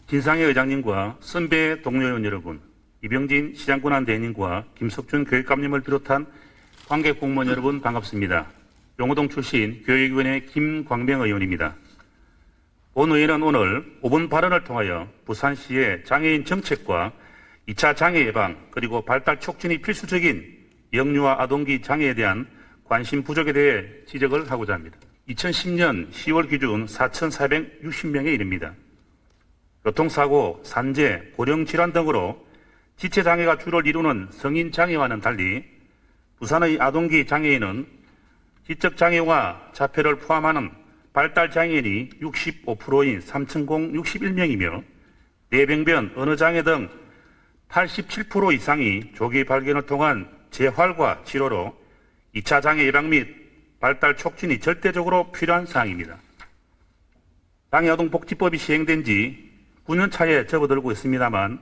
진상의 의장님과 선배 동료의원 여러분, 이병진 시장군안 대행님과 김석준 교육감님을 비롯한 관객 공무원 여러분 반갑습니다. 용호동 출신 교육위원회 김광명 의원입니다. 본 의원은 오늘 5분 발언을 통하여 부산시의 장애인 정책과 2차 장애 예방 그리고 발달 촉진이 필수적인 영유아 아동기 장애에 대한 관심 부족에 대해 지적을 하고자 합니다. 2010년 10월 기준 4,460명에 이릅니다. 교통사고, 산재, 고령질환 등으로 지체장애가 주를 이루는 성인장애와는 달리 부산의 아동기 장애인은 지적장애와 자폐를 포함하는 발달장애인이 65%인 3,061명이며 뇌병변, 언어장애 등 87% 이상이 조기 발견을 통한 재활과 치료로 2차 장애 예방 및 발달 촉진이 절대적으로 필요한 사항입니다. 장애아동복지법이 시행된 지 9년 차에 접어들고 있습니다만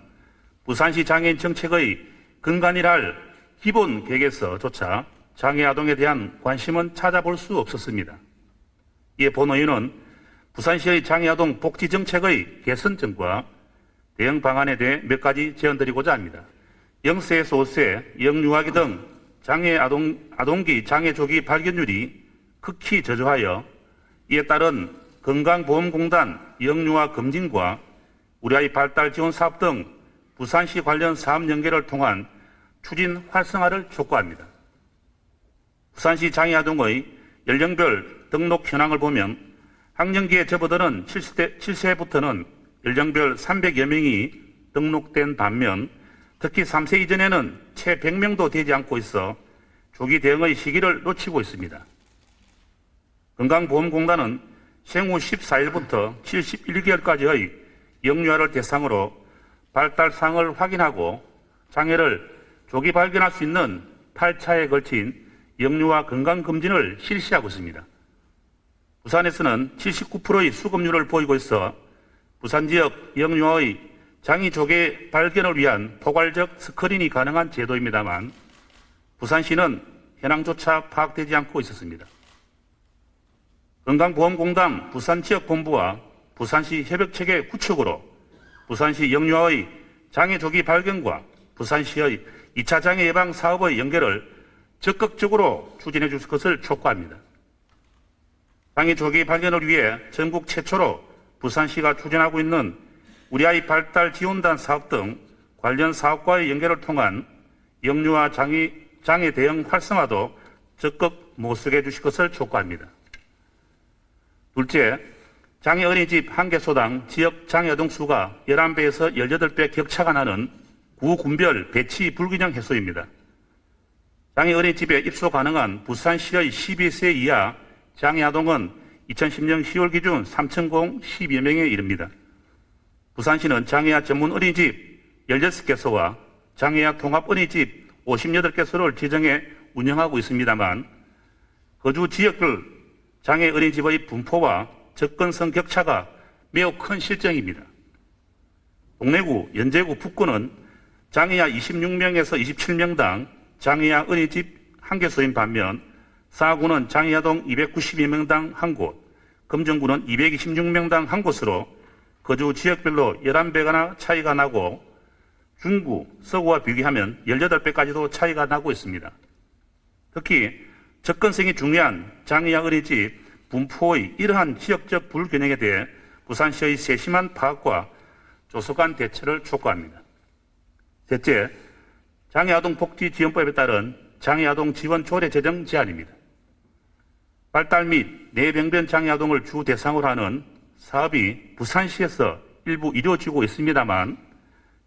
부산시 장애인 정책의 근간이랄 기본 계획에서조차 장애아동에 대한 관심은 찾아볼 수 없었습니다. 이에 본 의원은 부산시의 장애아동 복지정책의 개선점과 대응 방안에 대해 몇 가지 제언드리고자 합니다. 0세에서 5세, 영유아기 등 아동기 장애 조기 발견율이 극히 저조하여 이에 따른 건강보험공단 영유아 검진과 우리 아이 발달 지원 사업 등 부산시 관련 사업 연계를 통한 추진 활성화를 촉구합니다. 부산시 장애아동의 연령별 등록 현황을 보면 학령기에 접어드는 7세부터는 연령별 300여 명이 등록된 반면 특히 3세 이전에는 채 100명도 되지 않고 있어 조기 대응의 시기를 놓치고 있습니다. 건강보험공단은 생후 14일부터 71개월까지의 영유아를 대상으로 발달상을 확인하고 장애를 조기 발견할 수 있는 8차에 걸친 영유아 건강검진을 실시하고 있습니다. 부산에서는 79%의 수급률을 보이고 있어 부산 지역 영유아의 장애 조기 발견을 위한 포괄적 스크린이 가능한 제도입니다만 부산시는 현황조차 파악되지 않고 있었습니다. 건강보험공단 부산지역본부와 부산시 협력체계 구축으로 부산시 영유아의 장애 조기 발견과 부산시의 2차 장애 예방 사업의 연계를 적극적으로 추진해 줄 것을 촉구합니다. 장애 조기 발견을 위해 전국 최초로 부산시가 추진하고 있는 우리 아이 발달 지원단 사업 등 관련 사업과의 연계를 통한 영유아 장애 대응 활성화도 적극 모색해 주실 것을 촉구합니다. 둘째, 장애 어린이집 1개소당 지역 장애아동 수가 11배에서 18배 격차가 나는 구군별 배치 불균형 해소입니다. 장애 어린이집에 입소 가능한 부산시의 12세 이하 장애아동은 2010년 10월 기준 3,012여 명에 이릅니다. 부산시는 장애아 전문 어린이집 16개소와 장애아 통합 어린이집 58개소를 지정해 운영하고 있습니다만 거주 지역별 장애 어린이집의 분포와 접근성 격차가 매우 큰 실정입니다. 동래구, 연제구, 북구는 장애아 26명에서 27명당 장애아 어린이집 1개소인 반면 사구는 장애아동 292명당 1곳, 금정구는 226명당 1곳으로 거주 지역별로 11배가나 차이가 나고 중구, 서구와 비교하면 18배까지도 차이가 나고 있습니다. 특히 접근성이 중요한 장애아 어린이집 분포의 이러한 지역적 불균형에 대해 부산시의 세심한 파악과 조속한 대처를 촉구합니다. 셋째, 장애아동복지지원법에 따른 장애아동 지원 조례 제정 제안입니다. 발달 및 뇌병변 장애아동을 주 대상으로 하는 사업이 부산시에서 일부 이루어지고 있습니다만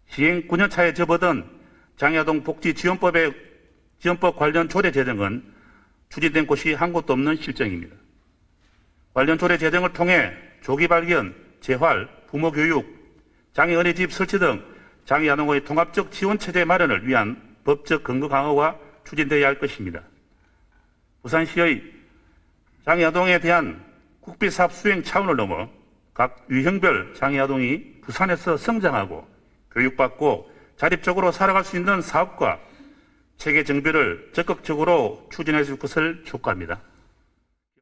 시행 9년 차에 접어든 장애아동 복지지원법 관련 조례 제정은 추진된 곳이 한 곳도 없는 실정입니다. 관련 조례 제정을 통해 조기 발견, 재활, 부모 교육, 장애 어린이집 설치 등 장애아동의 통합적 지원체제 마련을 위한 법적 근거 강화가 추진되어야 할 것입니다. 부산시의 장애아동에 대한 국비사업 수행 차원을 넘어 각 유형별 장애아동이 부산에서 성장하고 교육받고 자립적으로 살아갈 수 있는 사업과 체계 정비를 적극적으로 추진해 줄 것을 촉구합니다.